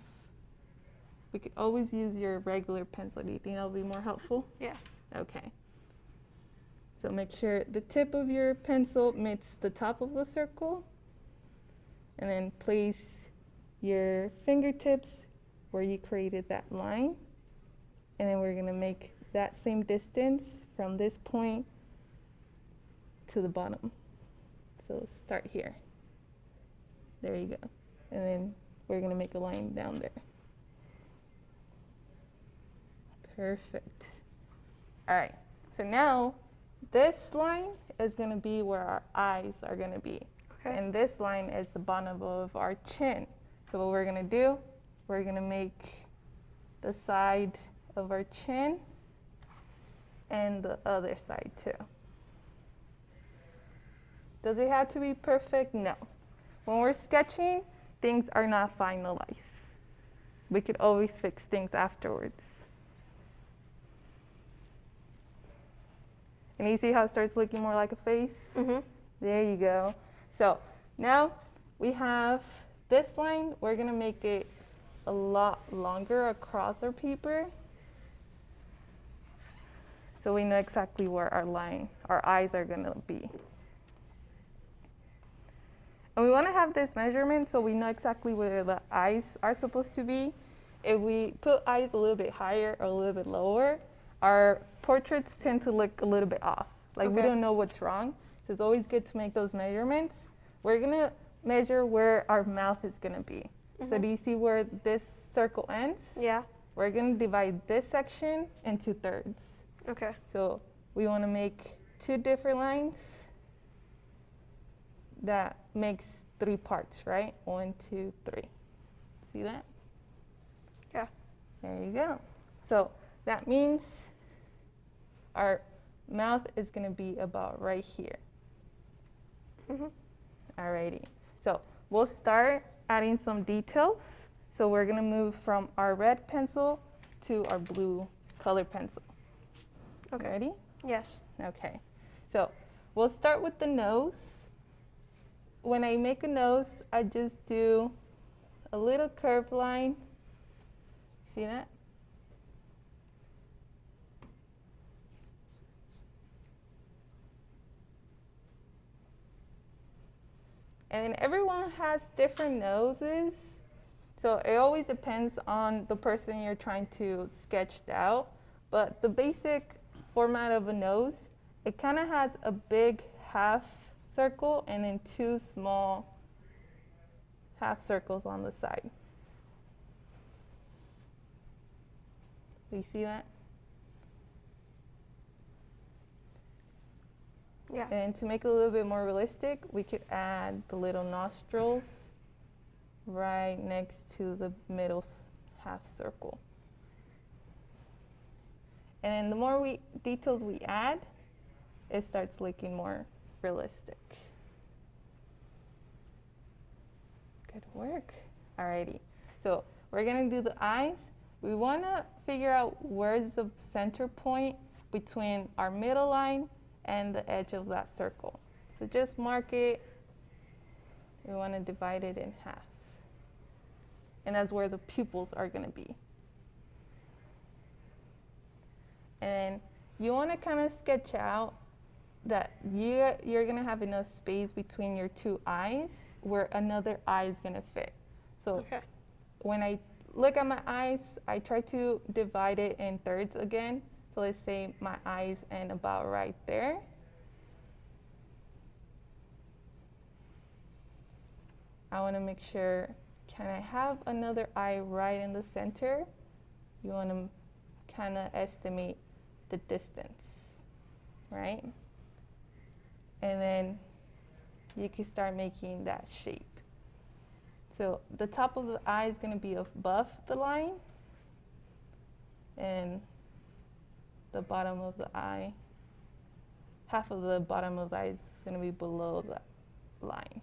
S7: We could always use your regular pencil. Do you think that'll be more helpful?
S4: Yeah.
S7: Okay. So make sure the tip of your pencil meets the top of the circle, and then place your fingertips where you created that line, and then we're gonna make that same distance from this point to the bottom. So start here. There you go. And then we're gonna make a line down there. Perfect. All right, so now this line is gonna be where our eyes are gonna be.
S4: Okay.
S7: And this line is the bottom of our chin. So what we're gonna do, we're gonna make the side of our chin and the other side too. Does it have to be perfect? No. When we're sketching, things are not finalized. We could always fix things afterwards. And you see how it starts looking more like a face? There you go. So now we have this line. We're gonna make it a lot longer across our paper, so we know exactly where our eyes are gonna be. And we wanna have this measurement so we know exactly where the eyes are supposed to be. If we put eyes a little bit higher or a little bit lower, our portraits tend to look a little bit off. Like we don't know what's wrong. So it's always good to make those measurements. We're gonna measure where our mouth is gonna be. So do you see where this circle ends?
S4: Yeah.
S7: We're gonna divide this section into thirds.
S4: Okay.
S7: So we wanna make 2 different lines that makes 3 parts, right? 1, 2, 3. See that?
S4: Yeah.
S7: There you go. So that means our mouth is gonna be about right here. Alrighty. So we'll start adding some details. So we're gonna move from our red pencil to our blue colored pencil.
S4: Okay.
S7: Ready?
S4: Yes.
S7: Okay. So we'll start with the nose. When I make a nose, I just do a little curved line. See that? And everyone has different noses, so it always depends on the person you're trying to sketch out. But the basic format of a nose, it kind of has a big half circle and then 2 small half circles on the side. Do you see that?
S4: Yeah.
S7: And to make it a little bit more realistic, we could add the little nostrils right next to the middle half circle. And then the more details we add, it starts looking more realistic. Good work. Alrighty. So we're gonna do the eyes. We wanna figure out where's the center point between our middle line and the edge of that circle. So just mark it. We want to divide it in half. And that's where the pupils are going to be. And you want to kind of sketch out that you're going to have enough space between your 2 eyes where another eye is going to fit. So when I look at my eyes, I try to divide it in thirds again. So let's say my eyes end about right there. I want to make sure, can I have another eye right in the center? You want to kind of estimate the distance, right? And then you can start making that shape. So the top of the eye is going to be above the line, and the bottom of the eye, half of the bottom of the eye is going to be below that line.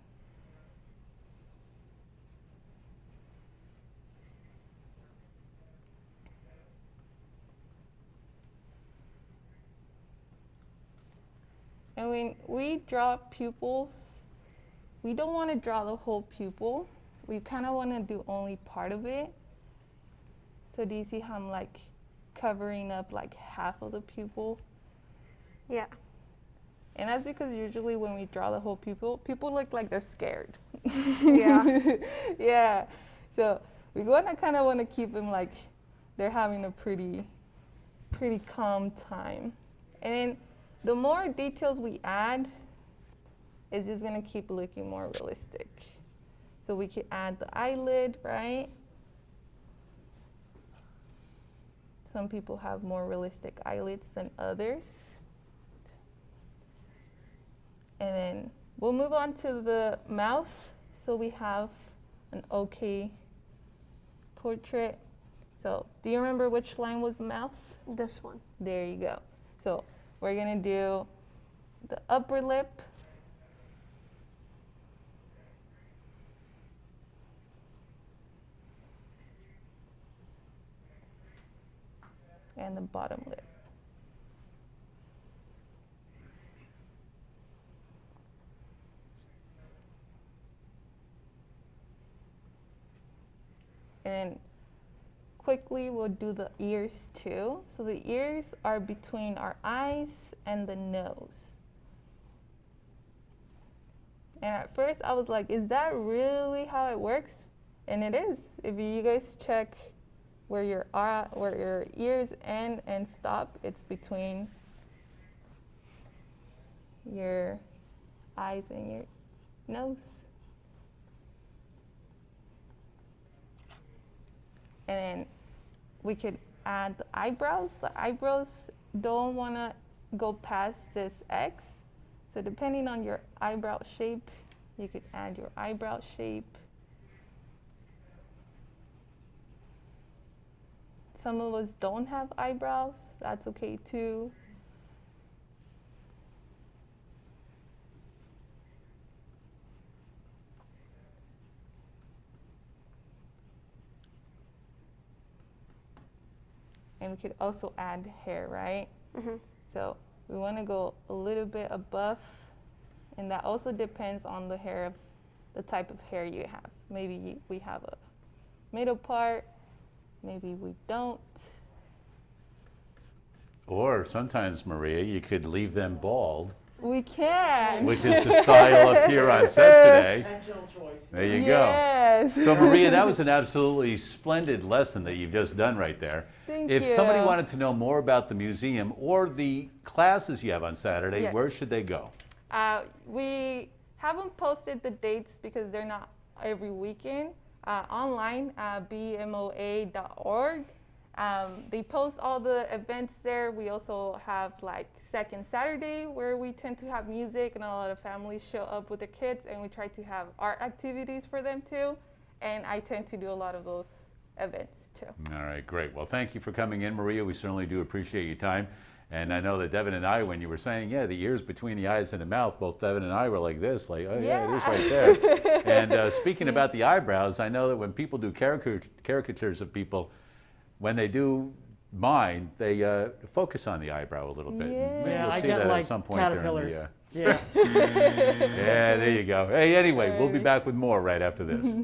S7: And when we draw pupils, we don't want to draw the whole pupil. We kind of want to do only part of it. So do you see how I'm like covering up like half of the pupil?
S4: Yeah.
S7: And that's because usually when we draw the whole pupil, people look like they're scared.
S4: Yeah.
S7: Yeah. So we kind of want to keep them like they're having a pretty calm time. And then the more details we add, it's just going to keep looking more realistic. So we could add the eyelid, right? Some people have more realistic eyelids than others. And then we'll move on to the mouth. So we have an okay portrait. So do you remember which line was the mouth?
S4: This one.
S7: There you go. So we're going to do the upper lip. And the bottom lip. And quickly we'll do the ears too. So the ears are between our eyes and the nose. And at first I was like, is that really how it works? And it is. If you guys check where your ears end and stop, it's between your eyes and your nose. And then we could add the eyebrows. The eyebrows don't want to go past this X. So depending on your eyebrow shape, you could add your eyebrow shape. Some of us don't have eyebrows. That's okay too. And we could also add hair, right?
S4: Mm-hmm.
S7: So we want to go a little bit above, and that also depends on the hair of the type of hair you have. Maybe we have a middle part, maybe we don't.
S2: Or sometimes, Maria, you could leave them bald,
S7: We can.
S2: which is the style up here on set today.
S3: Intentional choice.
S2: There you
S7: Yes.
S2: go. So Maria, that was an absolutely splendid lesson that you've just done right there.
S7: Thank
S2: If
S7: you.
S2: somebody wanted to know more about the museum or the classes you have on Saturday,
S7: Yes.
S2: where should they go?
S7: We haven't posted the dates because they're not every weekend. Online, bmoa.org. They post all the events there. We also have like Second Saturday where we tend to have music and a lot of families show up with their kids, and we try to have art activities for them too. And I tend to do a lot of those events too.
S2: All right, great. Well, thank you for coming in, Maria. We certainly do appreciate your time. And I know that Devin and I, when you were saying, yeah, the ears between the eyes and the mouth, both Devin and I were like this, like, oh yeah, it is right there. And speaking about the eyebrows, I know that when people do caricatures of people, when they do mine, they focus on the eyebrow a little bit. Maybe
S7: Yeah,
S2: you'll
S3: I
S2: see
S3: get
S2: that
S3: like
S2: at some point
S3: caterpillars.
S2: during the...
S3: Yeah.
S2: Yeah, there you go. Hey, anyway, we'll be back with more right after this.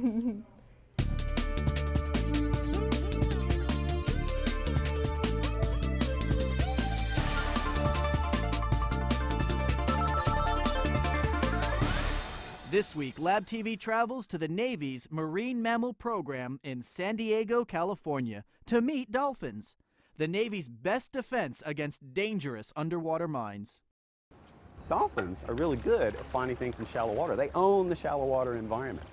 S8: This week, Lab TV travels to the Navy's Marine Mammal Program in San Diego, California, to meet dolphins. the Navy's best defense against dangerous underwater mines.
S9: Dolphins are really good at finding things in shallow water. They own the shallow water environment.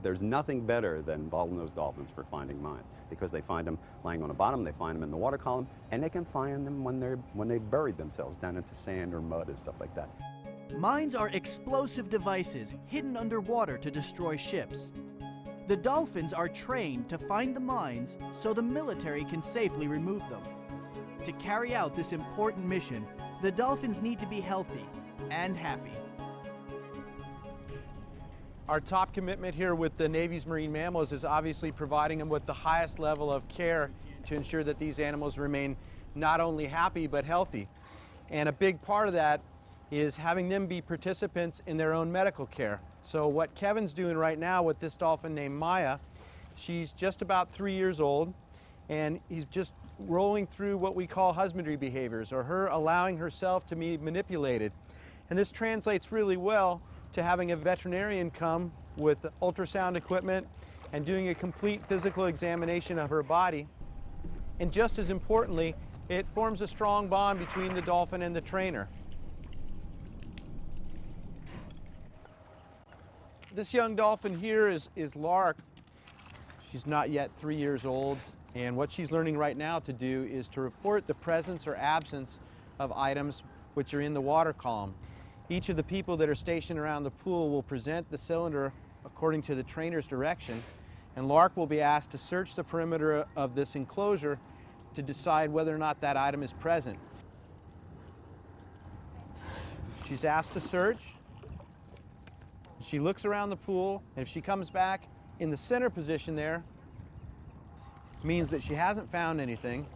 S9: There's nothing better than bottlenose dolphins for finding mines because they find them lying on the bottom, they find them in the water column, and they can find them when they've buried themselves down into sand or mud and stuff like that.
S8: Mines are explosive devices hidden underwater to destroy ships. The dolphins are trained to find the mines so the military can safely remove them. To carry out this important mission, the dolphins need to be healthy and happy.
S10: Our top commitment here with the Navy's marine mammals is obviously providing them with the highest level of care to ensure that these animals remain not only happy but healthy. And a big part of that is having them be participants in their own medical care. So what Kevin's doing right now with this dolphin named Maya, she's just about 3 years old, and he's just rolling through what we call husbandry behaviors, or her allowing herself to be manipulated. And this translates really well to having a veterinarian come with ultrasound equipment and doing a complete physical examination of her body. And just as importantly, it forms a strong bond between the dolphin and the trainer. This young dolphin here is Lark. She's not yet 3 years old, and what she's learning right now to do is to report the presence or absence of items which are in the water column. Each of the people that are stationed around the pool will present the cylinder according to the trainer's direction, and Lark will be asked to search the perimeter of this enclosure to decide whether or not that item is present. She's asked to search. She looks around the pool, and if she comes back in the center position there, it means that she hasn't found anything.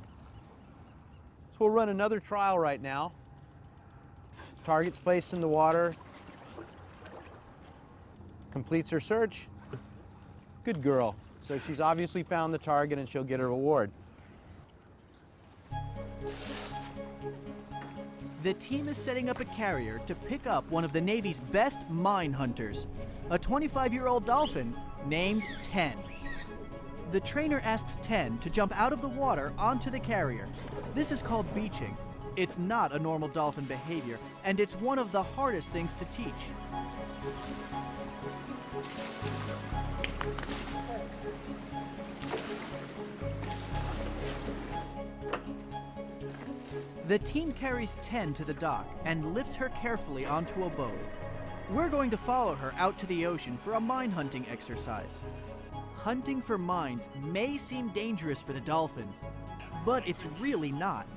S10: So we'll run another trial right now. Target's placed in the water, completes her search. Good girl. So she's obviously found the target and she'll get her reward.
S8: The team is setting up a carrier to pick up one of the Navy's best mine hunters, a 25-year-old dolphin named 10. The trainer asks 10 to jump out of the water onto the carrier. This is called beaching. It's not a normal dolphin behavior, and it's one of the hardest things to teach. The team carries 10 to the dock and lifts her carefully onto a boat. We're going to follow her out to the ocean for a mine hunting exercise. Hunting for mines may seem dangerous for the dolphins, but it's really not.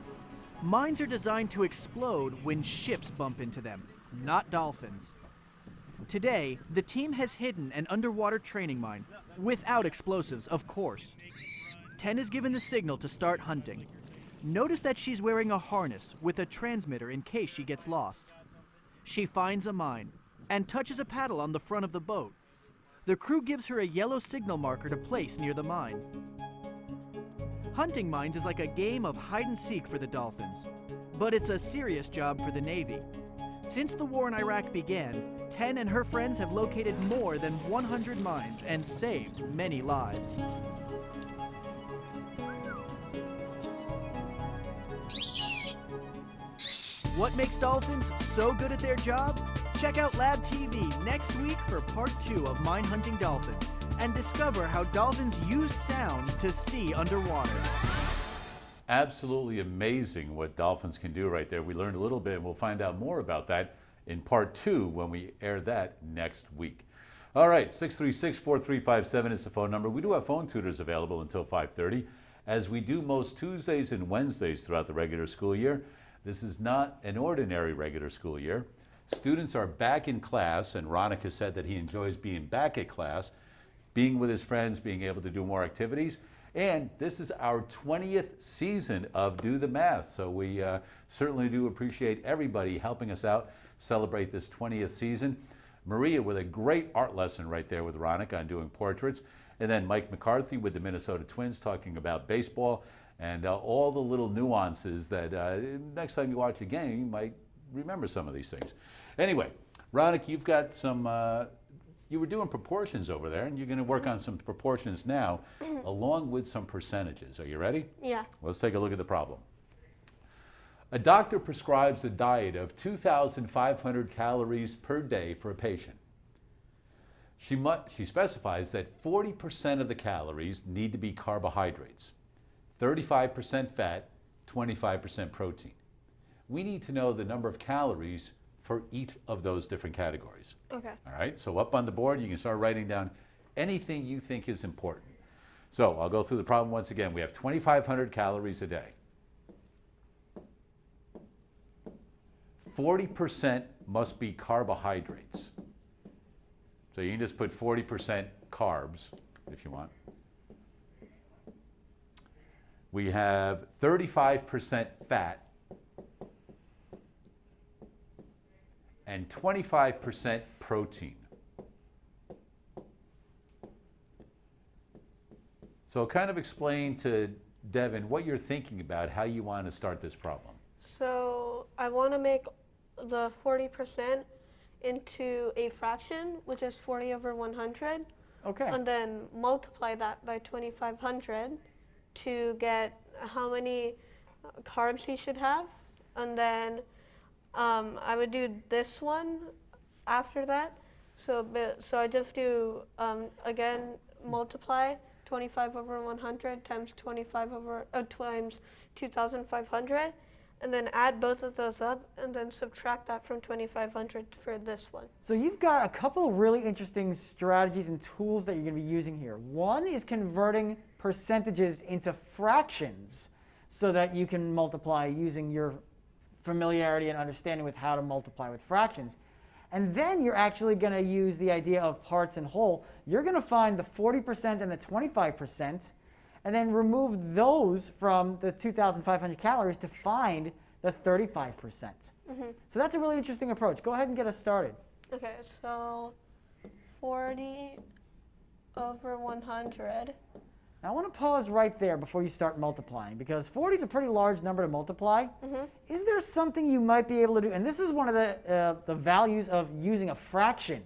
S8: Mines are designed to explode when ships bump into them, not dolphins. Today, the team has hidden an underwater training mine, without explosives, of course. 10 is given the signal to start hunting. Notice that she's wearing a harness with a transmitter in case she gets lost. She finds a mine and touches a paddle on the front of the boat. The crew gives her a yellow signal marker to place near the mine. Hunting mines is like a game of hide and seek for the dolphins, but it's a serious job for the Navy. Since the war in Iraq began, 10 and her friends have located more than 100 mines and saved many lives. What makes dolphins so good at their job? Check out Lab TV next week for part 2 of Mine Hunting Dolphins and discover how dolphins use sound to see underwater.
S2: Absolutely amazing what dolphins can do right there. We learned a little bit, and we'll find out more about that in part 2 when we air that next week. All right, 636-4357 is the phone number. We do have phone tutors available until 5:30, as we do most Tuesdays and Wednesdays throughout the regular school year. This is not an ordinary regular school year. Students are back in class, and Ronak has said that he enjoys being back at class, being with his friends, being able to do more activities. And this is our 20th season of Do the Math. So we certainly do appreciate everybody helping us out celebrate this 20th season. Maria with a great art lesson right there with Ronak on doing portraits. And then Mike McCarthy with the Minnesota Twins talking about baseball and all the little nuances that next time you watch a game, you might remember some of these things. Anyway, Ronak, you've got some you were doing proportions over there, and you're going to work on some proportions now, along with some percentages. Are you ready?
S4: Yeah.
S2: Let's take a look at the problem. A doctor prescribes a diet of 2,500 calories per day for a patient. She specifies that 40% of the calories need to be carbohydrates, 35% fat, 25% protein. We need to know the number of calories for each of those different categories.
S4: Okay.
S2: All right, so up on the board, you can start writing down anything you think is important. So I'll go through the problem once again. We have 2,500 calories a day. 40% must be carbohydrates. So you can just put 40% carbs if you want. We have 35% fat and 25% protein. So kind of explain to Devin what you're thinking about, how you want to start this problem.
S4: So I want to make the 40% into a fraction, which is 40 over 100.
S3: Okay.
S4: And then multiply that by 2,500 to get how many carbs he should have. And then I would do this one after that. So I just do, again, multiply 25 over 100 times 25 over, times 2,500. And then add both of those up and then subtract that from 2,500 for this one.
S3: So you've got a couple of really interesting strategies and tools that you're going to be using here. One is converting percentages into fractions so that you can multiply using your familiarity and understanding with how to multiply with fractions. And then you're actually going to use the idea of parts and whole. You're going to find the 40% and the 25%, and then remove those from the 2,500 calories to find the 35%. So that's a really interesting approach. Go ahead and get us started.
S4: Okay, so 40 over 100.
S3: Now, I want to pause right there before you start multiplying, because 40 is a pretty large number to multiply. Is there something you might be able to do? And this is one of the values of using a fraction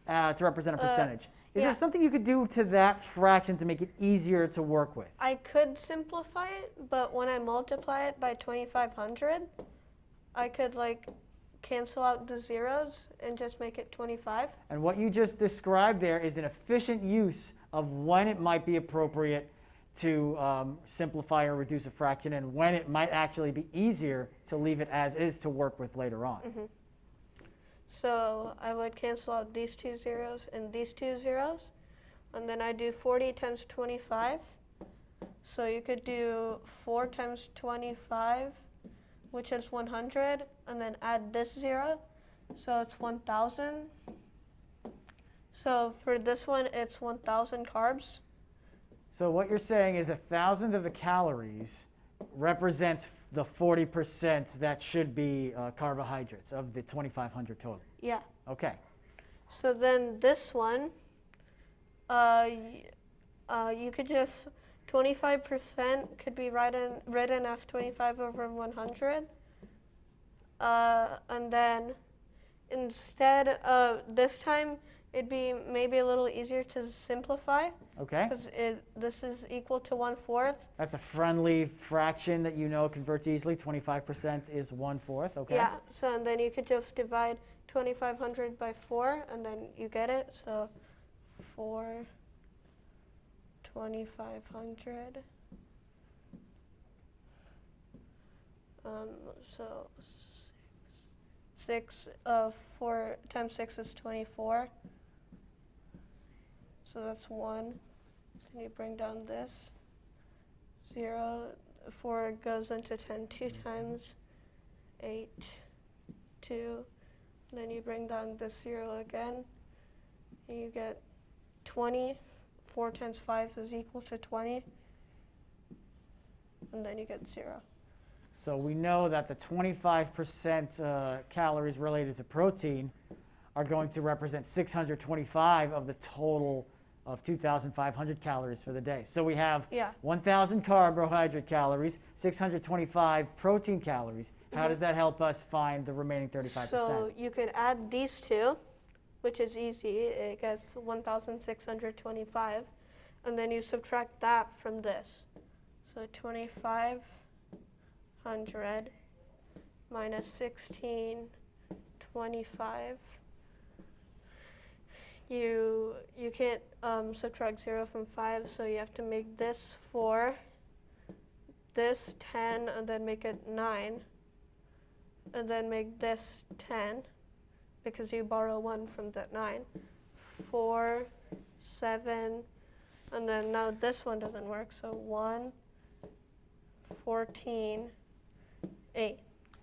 S3: to represent a percentage. Is there something you could do to that fraction to make it easier to work with?
S4: I could simplify it, but when I multiply it by 2,500, I could like cancel out the zeros and just make it 25.
S3: And what you just described there is an efficient use of when it might be appropriate to simplify or reduce a fraction, and when it might actually be easier to leave it as is to work with later on.
S4: So I would cancel out these two zeros and these two zeros, and then I do 40 times 25. So you could do 4 times 25, which is 100, and then add this zero, so it's 1,000. So for this one, it's 1,000 carbs.
S3: So what you're saying is 1,000 of the calories represents the 40% that should be carbohydrates of the 2,500 total.
S4: Yeah.
S3: Okay.
S4: So then this one, you could just 25% could be written as 25 over 100, and then instead this time it'd be maybe a little easier to simplify.
S3: Okay.
S4: Because this is equal to 1/4.
S3: That's a friendly fraction that you know converts easily. 25% is 1/4. Okay.
S4: Yeah. So and then you could just divide 2,500 by 4, and then you get it. So 4 2,500. So 4 times 6 is 24. So that's 1. Then you bring down this 0. 4 goes into 10 2 times. 8, 2. Then you bring down this 0 again, and you get 20. 4 times 5 is equal to 20, and then you get 0.
S3: So we know that the 25% calories related to protein are going to represent 625 of the total of 2,500 calories for the day. So we have 1,000 carbohydrate calories, 625 protein calories. How does that help us find the remaining 35%?
S4: So you could add these two, which is easy. It gets 1,625. And then you subtract that from this. So 2,500 minus 1,625. You can't subtract 0 from 5, so you have to make this 4, this 10, and then make it 9, and then make this 10, because you borrow 1 from that 9. 4, 7, and then now this one doesn't work, so 1, 14, 8.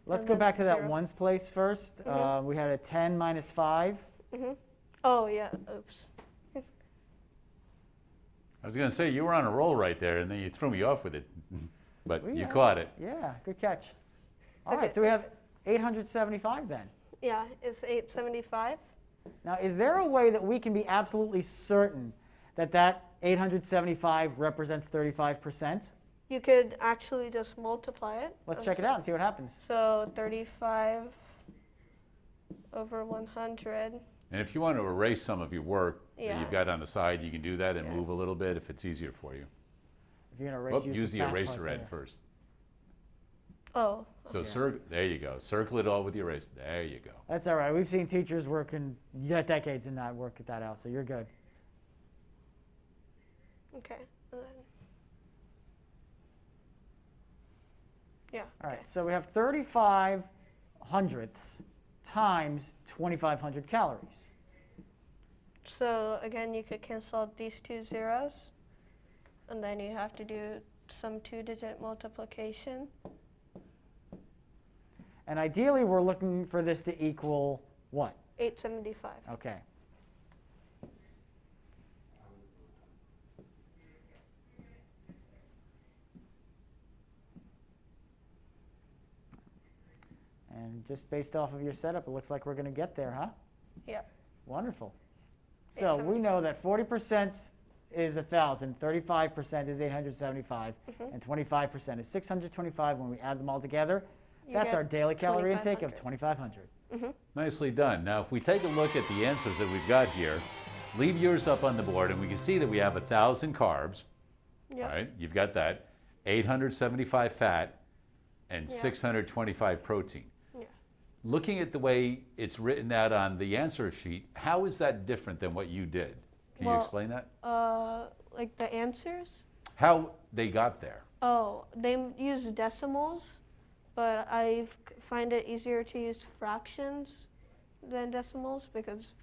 S3: Let's
S4: and
S3: go
S4: then
S3: back to that
S4: 0.
S3: ones place first. We had a 10 minus 5.
S4: Oh, yeah, oops.
S2: I was going to say, you were on a roll right there, and then you threw me off with it. But you caught it.
S3: Yeah, good catch. All
S4: Okay.
S3: right, so we have 875 then.
S4: Yeah, it's 875.
S3: Now, is there a way that we can be absolutely certain that that 875 represents 35%?
S4: You could actually just multiply it.
S3: Let's check it out and see what happens.
S4: So 35 over 100.
S2: And if you want to erase some of your work that
S4: Yeah.
S2: you've got on the side, you can do that and move a little bit if it's easier for you.
S3: If you're going to erase,
S2: Use the
S3: back
S2: eraser
S3: part
S2: end
S3: there.
S2: first.
S4: Oh,
S2: So there you go. Circle it all with the eraser. There you go.
S3: That's all right. We've seen teachers working decades in that, work that out, so you're good.
S4: okay. And then, yeah.
S3: All right, so we have 35 hundredths times 2,500 calories.
S4: So again, you could cancel out these two zeros, and then you have to do some two-digit multiplication.
S3: And ideally, we're looking for this to equal what?
S4: 875.
S3: Okay. And just based off of your setup, it looks like we're going to get there, huh?
S4: Yeah.
S3: Wonderful. So we know that 40% is 1,000, 35% is 875, and 25% is 625. When we add them all together, that's
S4: get
S3: our daily calorie intake of
S4: 2,500.
S3: 2,500.
S2: Nicely done. Now, if we take a look at the answers that we've got here, leave yours up on the board, and we can see that we have 1,000 carbs.
S4: Yep.
S2: All right, you've got that. 875 fat and
S4: Yeah.
S2: 625 protein.
S4: Yeah.
S2: Looking at the way it's written out on the answer sheet, how is that different than what you did? Can you
S4: Well,
S2: explain that?
S4: Like the answers?
S2: How they got there?
S4: Oh, they use decimals, but I find it easier to use fractions than decimals because,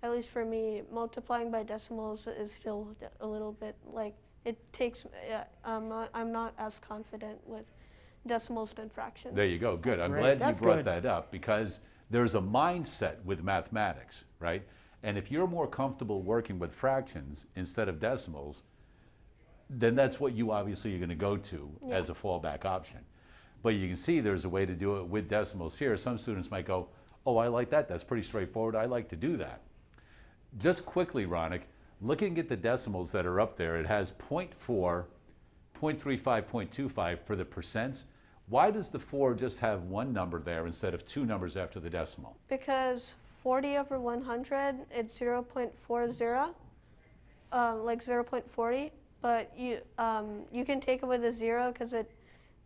S4: at least for me, multiplying by decimals is still a little bit like it takes. I'm not as confident with decimals than fractions.
S2: There you go. Good. I'm
S3: great.
S2: glad
S3: That's
S2: you brought
S3: good.
S2: that up because there's a mindset with mathematics, right? And if you're more comfortable working with fractions instead of decimals, then that's what you obviously are going to go to as a fallback option. But you can see there's a way to do it with decimals here. Some students might go, oh, I like that. That's pretty straightforward. I like to do that. Just quickly, Ronak, looking at the decimals that are up there, it has 0.4, 0.35, 0.25 for the percents. Why does the 4 just have one number there instead of two numbers after the decimal?
S4: Because 40 over 100, it's 0.40, like 0.40. But you can take away the 0 because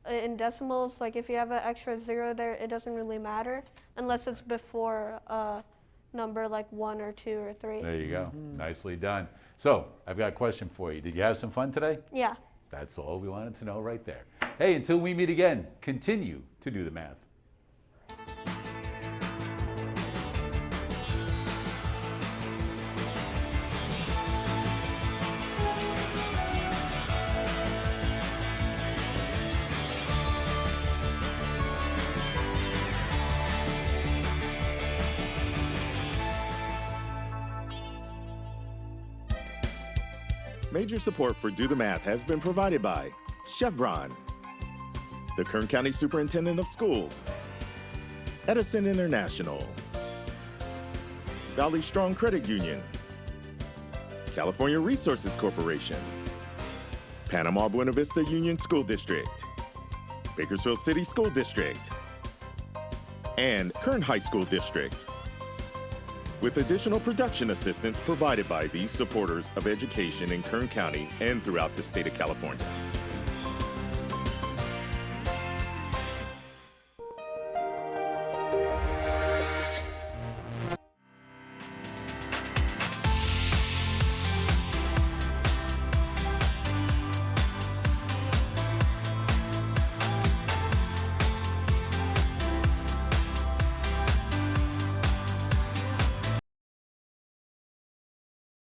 S4: in decimals, like if you have an extra 0 there, it doesn't really matter unless it's before a number like 1 or 2 or 3.
S2: There you go. Nicely done. So I've got a question for you. Did you have some fun today?
S4: Yeah.
S2: That's all we wanted to know right there. Hey, until we meet again, continue to do the math.
S1: Major support for Do the Math has been provided by Chevron, the Kern County Superintendent of Schools, Edison International, Valley Strong Credit Union, California Resources Corporation, Panama Buena Vista Union School District, Bakersfield City School District, and Kern High School District. with additional production assistance provided by these supporters of education in Kern County and throughout the state of California.